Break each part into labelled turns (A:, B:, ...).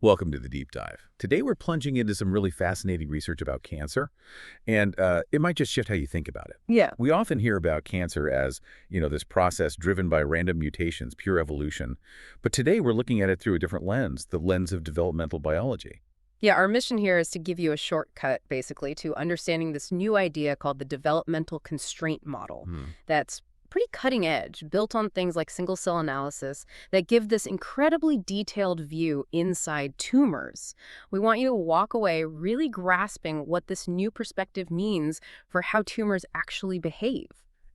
A: Welcome to the deep dive. Today we're plunging into some really fascinating research about cancer, and it might just shift how you think about it.
B: Yeah.
A: We often hear about cancer as, this process driven by random mutations, pure evolution. But today we're looking at it through a different lens, the lens of developmental biology.
B: Yeah, our mission here is to give you a shortcut, basically, to understanding this new idea called the developmental constraint model.
A: Hmm.
B: That's pretty cutting edge, built on things like single-cell analysis that give this incredibly detailed view inside tumors. We want you to walk away really grasping what this new perspective means for how tumors actually behave.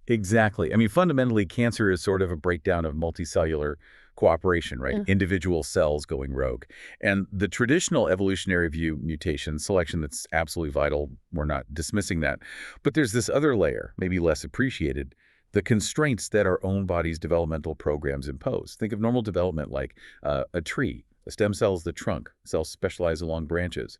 A: Exactly. I mean, fundamentally, cancer is sort of a breakdown of multicellular cooperation, right?
B: Yeah.
A: Individual cells going rogue. And the traditional evolutionary view, mutation, selection, that's absolutely vital. We're not dismissing that. But there's this other layer, maybe less appreciated, the constraints that our own body's developmental programs impose. Think of normal development like a tree. A stem cell is the trunk. Cells specialize along branches.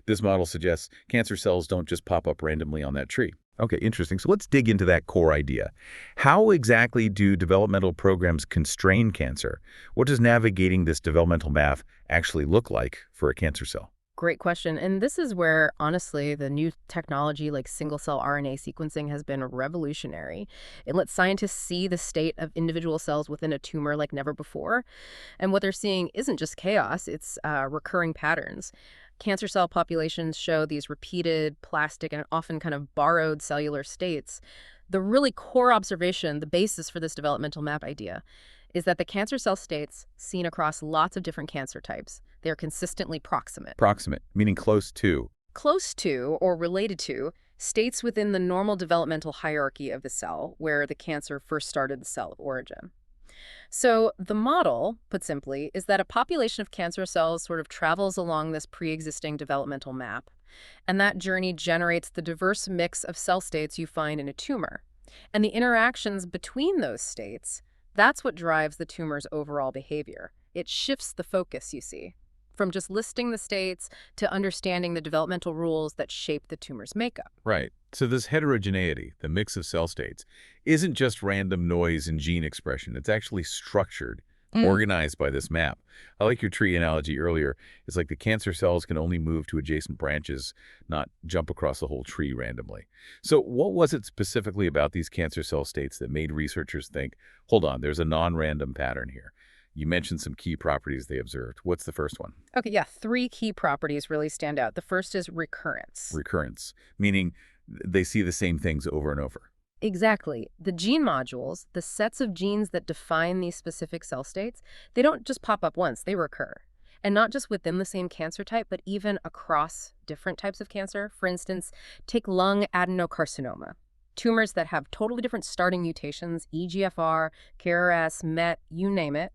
A: This model suggests cancer cells don't just pop up randomly on that tree. Okay, interesting. So let's dig into that core idea. How exactly do developmental programs constrain cancer? What does navigating this developmental math actually look like for a cancer cell?
B: Great question. And this is where, honestly, the new technology like single-cell RNA sequencing has been revolutionary. It lets scientists see the state of individual cells within a tumor like never before. And what they're seeing isn't just chaos, it's recurring patterns. Cancer cell populations show these repeated, plastic, and often kind of borrowed cellular states. The really core observation, the basis for this developmental map idea, is that the cancer cell states seen across lots of different cancer types, they're consistently proximate.
A: Proximate, meaning close to.
B: Close to, or related to, states within the normal developmental hierarchy of the cell, where the cancer first started the cell of origin. So the model, put simply, is that a population of cancer cells sort of travels along this pre-existing developmental map, and that journey generates the diverse mix of cell states you find in a tumor. And the interactions between those states, that's what drives the tumor's overall behavior. It shifts the focus, you see, from just listing the states to understanding the developmental rules that shape the tumor's makeup.
A: Right. So this heterogeneity, the mix of cell states, isn't just random noise in gene expression. It's actually structured, organized by this map. I like your tree analogy earlier. It's like the cancer cells can only move to adjacent branches, not jump across the whole tree randomly. So what was it specifically about these cancer cell states that made researchers think, hold on, there's a non-random pattern here? You mentioned some key properties they observed. What's the first one?
B: Okay, yeah, three key properties really stand out. The first is recurrence.
A: Recurrence, meaning they see the same things over and over.
B: Exactly. The gene modules, the sets of genes that define these specific cell states, they don't just pop up once, they recur. And not just within the same cancer type, but even across different types of cancer. For instance, take lung adenocarcinoma. Tumors that have totally different starting mutations, EGFR, KRAS, MET, you name it,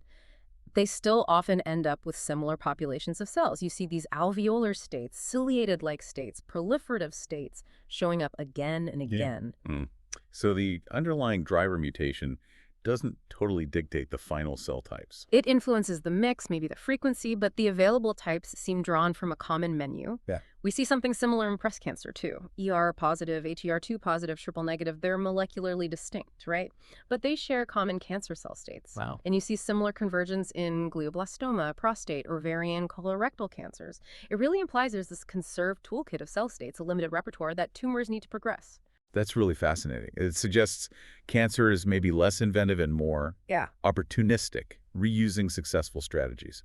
B: they still often end up with similar populations of cells. You see these alveolar states, ciliated-like states, proliferative states showing up again and again.
A: Mm. So the underlying driver mutation doesn't totally dictate the final cell types.
B: It influences the mix, maybe the frequency, but the available types seem drawn from a common menu.
A: Yeah.
B: We see something similar in breast cancer, too. ER positive, HER2 positive, triple negative, they're molecularly distinct, right? But they share common cancer cell states.
A: Wow.
B: And you see similar convergence in glioblastoma, prostate, ovarian, colorectal cancers. It really implies there's this conserved toolkit of cell states, a limited repertoire that tumors need to progress.
A: That's really fascinating. It suggests cancer is maybe less inventive and more opportunistic, reusing successful strategies.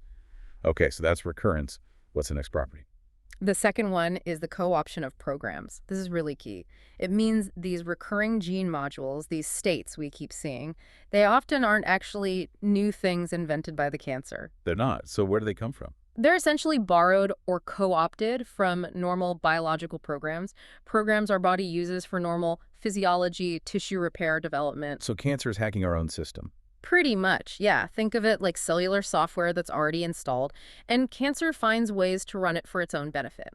A: Okay, so that's recurrence. What's the next property?
B: The second one is the co-option of programs. This is really key. It means these recurring gene modules, these states we keep seeing, they often aren't actually new things invented by the cancer.
A: They're not. So where do they come from?
B: They're essentially borrowed or co-opted from normal biological programs our body uses for normal physiology, tissue repair, development.
A: So cancer is hacking our own system.
B: Pretty much, yeah. Think of it like cellular software that's already installed, and cancer finds ways to run it for its own benefit.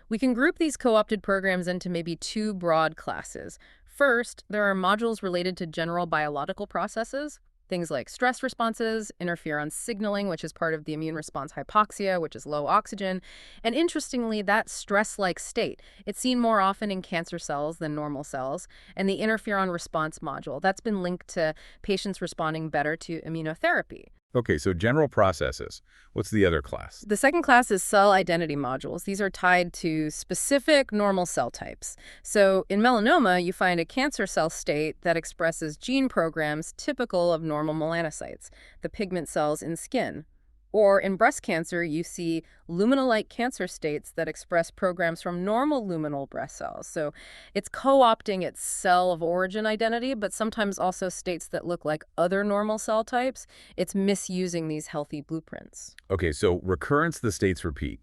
B: We can group these co-opted programs into maybe two broad classes. First, there are modules related to general biological processes, things like stress responses, interferon signaling, which is part of the immune response hypoxia, which is low oxygen. And interestingly, that stress-like state, it's seen more often in cancer cells than normal cells. And the interferon response module, that's been linked to patients responding better to immunotherapy.
A: Okay, so general processes. What's the other class?
B: The second class is cell identity modules. These are tied to specific normal cell types. So in melanoma, you find a cancer cell state that expresses gene programs typical of normal melanocytes, the pigment cells in skin. Or in breast cancer, you see luminal-like cancer states that express programs from normal luminal breast cells. So it's co-opting its cell of origin identity, but sometimes also states that look like other normal cell types. It's misusing these healthy blueprints.
A: Okay, so recurrence, the states repeat.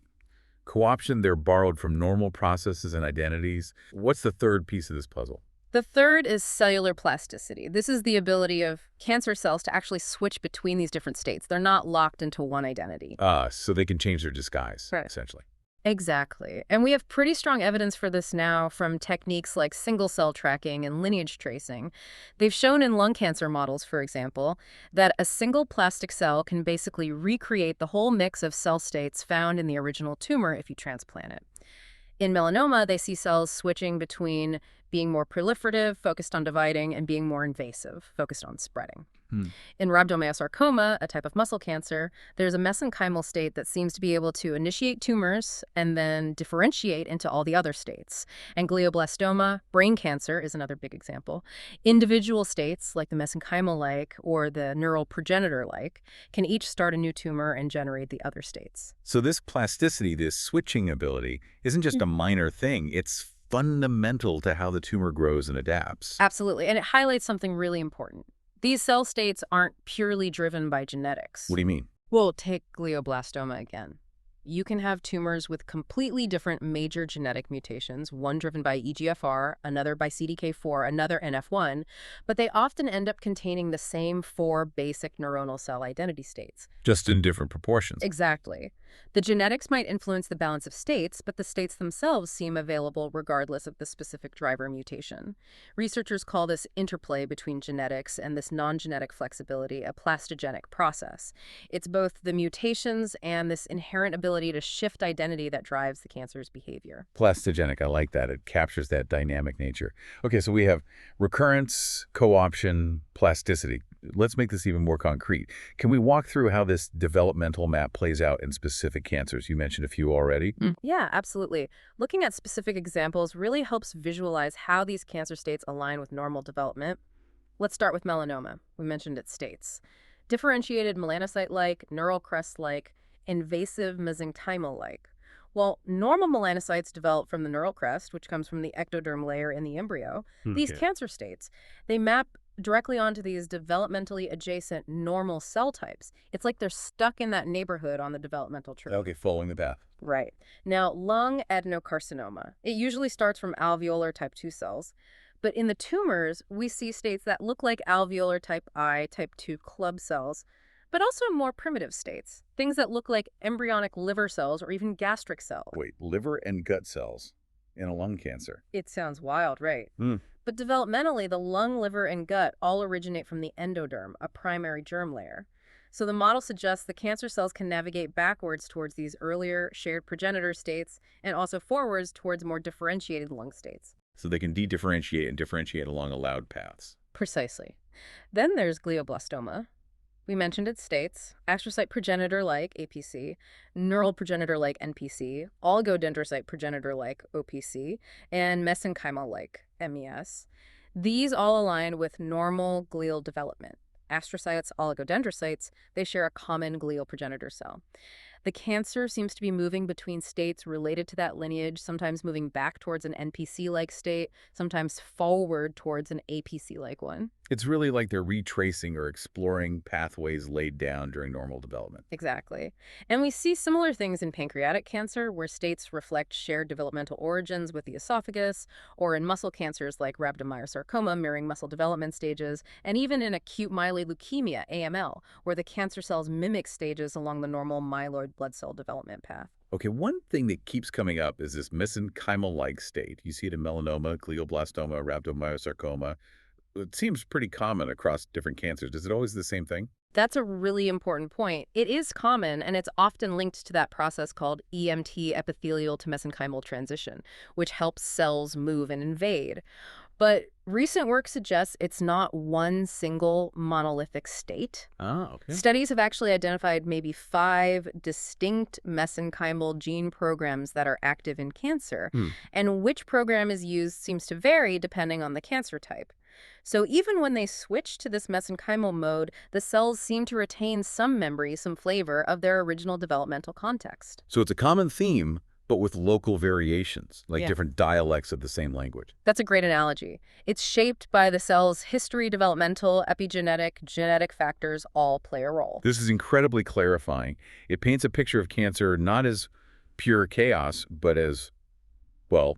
A: Co-option, they're borrowed from normal processes and identities. What's the third piece of this puzzle?
B: The third is cellular plasticity. This is the ability of cancer cells to actually switch between these different states. They're not locked into one identity.
A: So they can change their disguise,
B: Right.
A: essentially.
B: Exactly. And we have pretty strong evidence for this now from techniques like single-cell tracking and lineage tracing. They've shown in lung cancer models, for example, that a single plastic cell can basically recreate the whole mix of cell states found in the original tumor if you transplant it. In melanoma, they see cells switching between being more proliferative, focused on dividing, and being more invasive, focused on spreading.
A: Hmm.
B: In rhabdomyosarcoma, a type of muscle cancer, there's a mesenchymal state that seems to be able to initiate tumors and then differentiate into all the other states. And glioblastoma, brain cancer, is another big example. Individual states, like the mesenchymal-like or the neural progenitor-like, can each start a new tumor and generate the other states.
A: So this plasticity, this switching ability, isn't just a minor thing. It's fundamental to how the tumor grows and adapts.
B: Absolutely. And it highlights something really important. These cell states aren't purely driven by genetics.
A: What do you mean?
B: Well, take glioblastoma again. You can have tumors with completely different major genetic mutations, one driven by EGFR, another by CDK4, another NF1, but they often end up containing the same 4 basic neuronal cell identity states.
A: Just in different proportions.
B: Exactly. The genetics might influence the balance of states, but the states themselves seem available regardless of the specific driver mutation. Researchers call this interplay between genetics and this non-genetic flexibility a plastigenic process. It's both the mutations and this inherent ability to shift identity that drives the cancer's behavior.
A: Plastigenic, I like that. It captures that dynamic nature. Okay, so we have recurrence, co-option, plasticity. Let's make this even more concrete. Can we walk through how this developmental map plays out in specific cancers? You mentioned a few already.
B: Yeah, absolutely. Looking at specific examples really helps visualize how these cancer states align with normal development. Let's start with melanoma. We mentioned its states. Differentiated melanocyte-like, neural crest-like, invasive mesenchymal-like. Well, normal melanocytes develop from the neural crest, which comes from the ectoderm layer in the embryo. These
A: Okay.
B: cancer states, they map directly onto these developmentally adjacent normal cell types. It's like they're stuck in that neighborhood on the developmental tree.
A: Okay, following the path.
B: Right. Now, lung adenocarcinoma. It usually starts from alveolar type 2 cells. But in the tumors, we see states that look like alveolar type I, type 2 club cells, but also more primitive states. Things that look like embryonic liver cells or even gastric cells.
A: Wait, liver and gut cells in a lung cancer.
B: It sounds wild, right?
A: Hmm.
B: But developmentally, the lung, liver, and gut all originate from the endoderm, a primary germ layer. So the model suggests the cancer cells can navigate backwards towards these earlier shared progenitor states and also forwards towards more differentiated lung states.
A: So they can de-differentiate and differentiate along allowed paths.
B: Precisely. Then there's glioblastoma. We mentioned its states: astrocyte progenitor-like APC, neural progenitor-like NPC, oligodendrocyte progenitor-like OPC, and mesenchymal-like MES. These all align with normal glial development. Astrocytes, oligodendrocytes, they share a common glial progenitor cell. The cancer seems to be moving between states related to that lineage, sometimes moving back towards an NPC-like state, sometimes forward towards an APC-like one.
A: It's really like they're retracing or exploring pathways laid down during normal development.
B: Exactly. And we see similar things in pancreatic cancer, where states reflect shared developmental origins with the esophagus, or in muscle cancers like rhabdomyosarcoma mirroring muscle development stages, and even in acute myeloid leukemia, AML, where the cancer cells mimic stages along the normal myeloid blood cell development path.
A: Okay, one thing that keeps coming up is this mesenchymal-like state. You see it in melanoma, glioblastoma, rhabdomyosarcoma. It seems pretty common across different cancers. Is it always the same thing?
B: That's a really important point. It is common, and it's often linked to that process called EMT, epithelial to mesenchymal transition, which helps cells move and invade. But recent work suggests it's not one single monolithic state.
A: Ah, okay.
B: Studies have actually identified maybe 5 distinct mesenchymal gene programs that are active in cancer,
A: Hmm.
B: and which program is used seems to vary depending on the cancer type. So even when they switch to this mesenchymal mode, the cells seem to retain some memory, some flavor of their original developmental context.
A: So it's a common theme, but with local variations, like
B: Yeah.
A: different dialects of the same language.
B: That's a great analogy. It's shaped by the cell's history, developmental, epigenetic, genetic factors all play a role.
A: This is incredibly clarifying. It paints a picture of cancer not as pure chaos, but as, well,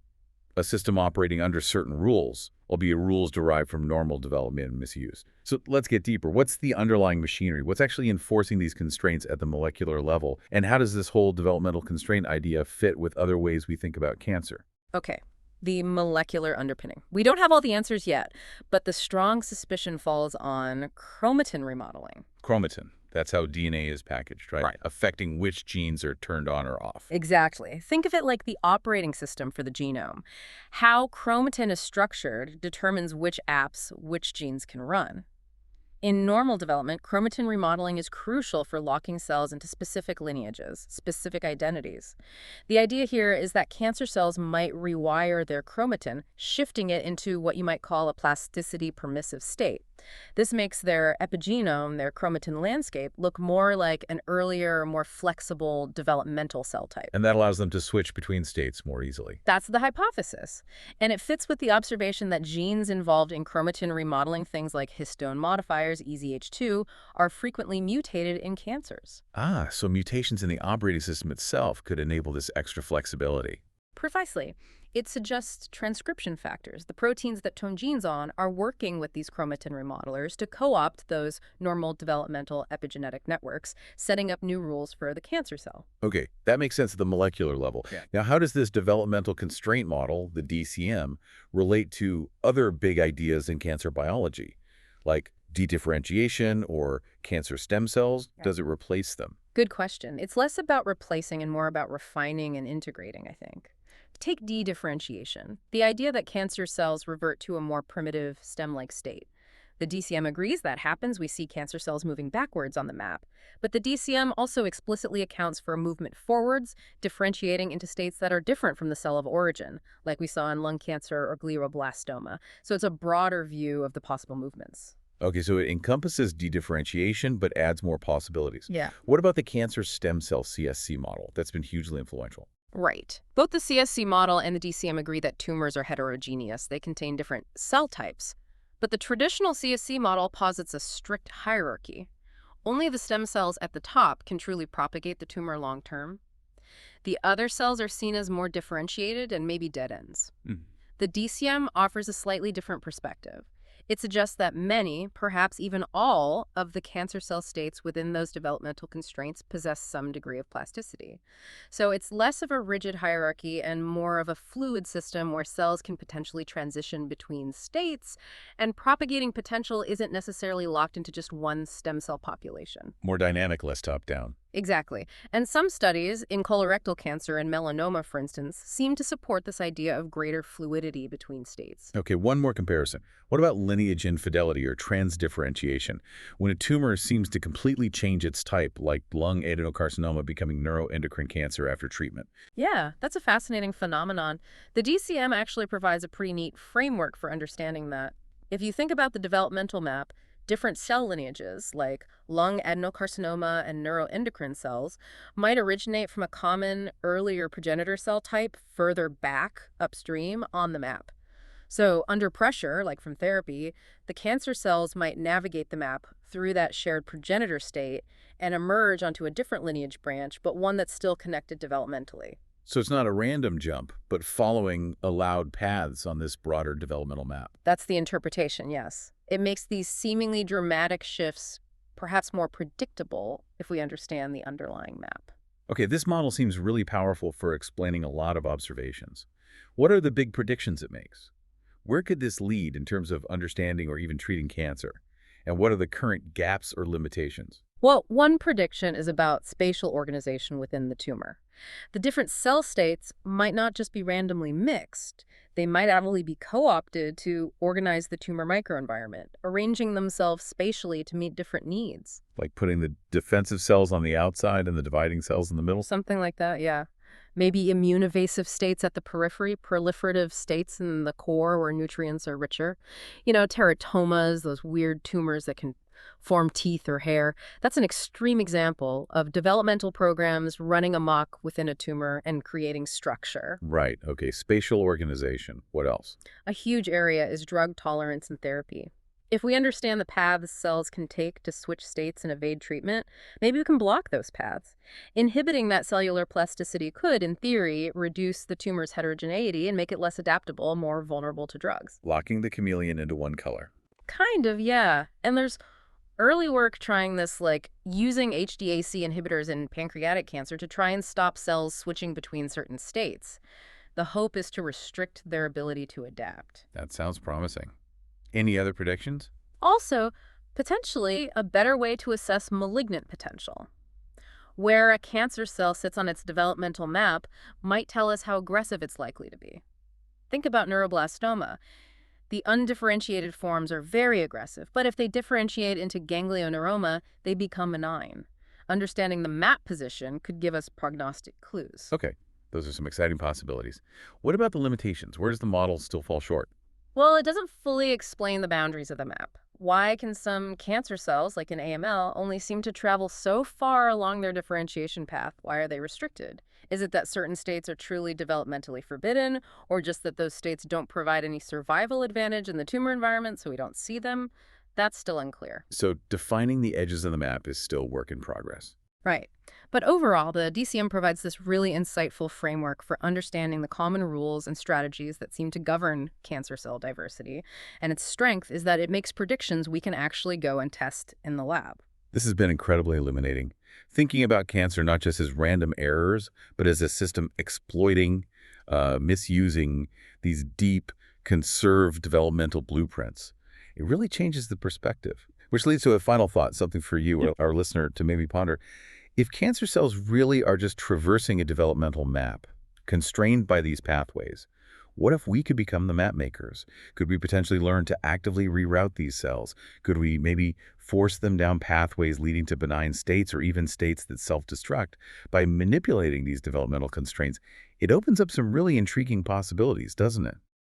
A: a system operating under certain rules, albeit rules derived from normal development and misuse. So let's get deeper. What's the underlying machinery? What's actually enforcing these constraints at the molecular level? And how does this whole developmental constraint idea fit with other ways we think about cancer?
B: Okay, the molecular underpinning. We don't have all the answers yet, but the strong suspicion falls on chromatin remodeling.
A: Chromatin. That's how DNA is packaged, right?
B: Right.
A: Affecting which genes are turned on or off.
B: Exactly. Think of it like the operating system for the genome. How chromatin is structured determines which apps which genes can run. In normal development, chromatin remodeling is crucial for locking cells into specific lineages, specific identities. The idea here is that cancer cells might rewire their chromatin, shifting it into what you might call a plasticity permissive state. This makes their epigenome, their chromatin landscape, look more like an earlier, more flexible developmental cell type.
A: And that allows them to switch between states more easily.
B: That's the hypothesis. And it fits with the observation that genes involved in chromatin remodeling, things like histone modifiers, EZH2, are frequently mutated in cancers.
A: Ah, so mutations in the operating system itself could enable this extra flexibility.
B: Precisely. It suggests transcription factors, the proteins that tone genes on, are working with these chromatin remodelers to co-opt those normal developmental epigenetic networks, setting up new rules for the cancer cell.
A: Okay, that makes sense at the molecular level.
B: Yeah.
A: Now, how does this developmental constraint model, the DCM, relate to other big ideas in cancer biology, like dedifferentiation or cancer stem cells?
B: Yeah.
A: Does it replace them?
B: Good question. It's less about replacing and more about refining and integrating, I think. Take dedifferentiation, the idea that cancer cells revert to a more primitive stem-like state. The DCM agrees that happens. We see cancer cells moving backwards on the map. But the DCM also explicitly accounts for a movement forwards, differentiating into states that are different from the cell of origin, like we saw in lung cancer or glioblastoma. So it's a broader view of the possible movements.
A: Okay, so it encompasses dedifferentiation but adds more possibilities.
B: Yeah.
A: What about the cancer stem cell CSC model? That's been hugely influential.
B: Right. Both the CSC model and the DCM agree that tumors are heterogeneous. They contain different cell types. But the traditional CSC model posits a strict hierarchy. Only the stem cells at the top can truly propagate the tumor long term. The other cells are seen as more differentiated and maybe dead ends. The DCM offers a slightly different perspective. It suggests that many, perhaps even all, of the cancer cell states within those developmental constraints possess some degree of plasticity. So it's less of a rigid hierarchy and more of a fluid system where cells can potentially transition between states, and propagating potential isn't necessarily locked into just one stem cell population.
A: More dynamic, less top-down.
B: Exactly. And some studies, in colorectal cancer and melanoma, for instance, seem to support this idea of greater fluidity between states.
A: Okay, one more comparison. What about lineage infidelity or transdifferentiation? When a tumor seems to completely change its type, like lung adenocarcinoma becoming neuroendocrine cancer after treatment.
B: Yeah, that's a fascinating phenomenon. The DCM actually provides a pretty neat framework for understanding that. If you think about the developmental map, different cell lineages, like lung adenocarcinoma and neuroendocrine cells, might originate from a common earlier progenitor cell type further back upstream on the map. So under pressure, like from therapy, the cancer cells might navigate the map through that shared progenitor state and emerge onto a different lineage branch, but one that's still connected developmentally.
A: So it's not a random jump, but following allowed paths on this broader developmental map.
B: That's the interpretation, yes. It makes these seemingly dramatic shifts perhaps more predictable if we understand the underlying map.
A: Okay, this model seems really powerful for explaining a lot of observations. What are the big predictions it makes? Where could this lead in terms of understanding or even treating cancer? And what are the current gaps or limitations?
B: Well, one prediction is about spatial organization within the tumor. The different cell states might not just be randomly mixed. They might actually be co-opted to organize the tumor microenvironment, arranging themselves spatially to meet different needs.
A: Like putting the defensive cells on the outside and the dividing cells in the middle?
B: Something like that, yeah. Maybe immune evasive states at the periphery, proliferative states in the core where nutrients are richer. Teratomas, those weird tumors that can form teeth or hair. That's an extreme example of developmental programs running amok within a tumor and creating structure.
A: Right. Okay. Spatial organization. What else?
B: A huge area is drug tolerance and therapy. If we understand the paths cells can take to switch states and evade treatment, maybe we can block those paths. Inhibiting that cellular plasticity could, in theory, reduce the tumor's heterogeneity and make it less adaptable, more vulnerable to drugs.
A: Locking the chameleon into one color.
B: Kind of, yeah. And there's early work trying this, like using HDAC inhibitors in pancreatic cancer to try and stop cells switching between certain states. The hope is to restrict their ability to adapt.
A: That sounds promising. Any other predictions?
B: Also, potentially a better way to assess malignant potential. Where a cancer cell sits on its developmental map might tell us how aggressive it's likely to be. Think about neuroblastoma. The undifferentiated forms are very aggressive, but if they differentiate into ganglioneuroma, they become benign. Understanding the map position could give us prognostic clues.
A: Okay. Those are some exciting possibilities. What about the limitations? Where does the model still fall short?
B: Well, it doesn't fully explain the boundaries of the map. Why can some cancer cells, like in AML, only seem to travel so far along their differentiation path? Why are they restricted? Is it that certain states are truly developmentally forbidden, or just that those states don't provide any survival advantage in the tumor environment, so we don't see them? That's still unclear.
A: So defining the edges of the map is still work in progress.
B: Right. But overall, the DCM provides this really insightful framework for understanding the common rules and strategies that seem to govern cancer cell diversity. And its strength is that it makes predictions we can actually go and test in the lab.
A: This has been incredibly illuminating. Thinking about cancer not just as random errors, but as a system exploiting, misusing these deep, conserved developmental blueprints. It really changes the perspective. Which leads to a final thought, something for you, our listener, to maybe ponder. If cancer cells really are just traversing a developmental map, constrained by these pathways, what if we could become the map makers? Could we potentially learn to actively reroute these cells? Could we maybe force them down pathways leading to benign states or even states that self-destruct? By manipulating these developmental constraints, it opens up some really intriguing possibilities, doesn't it?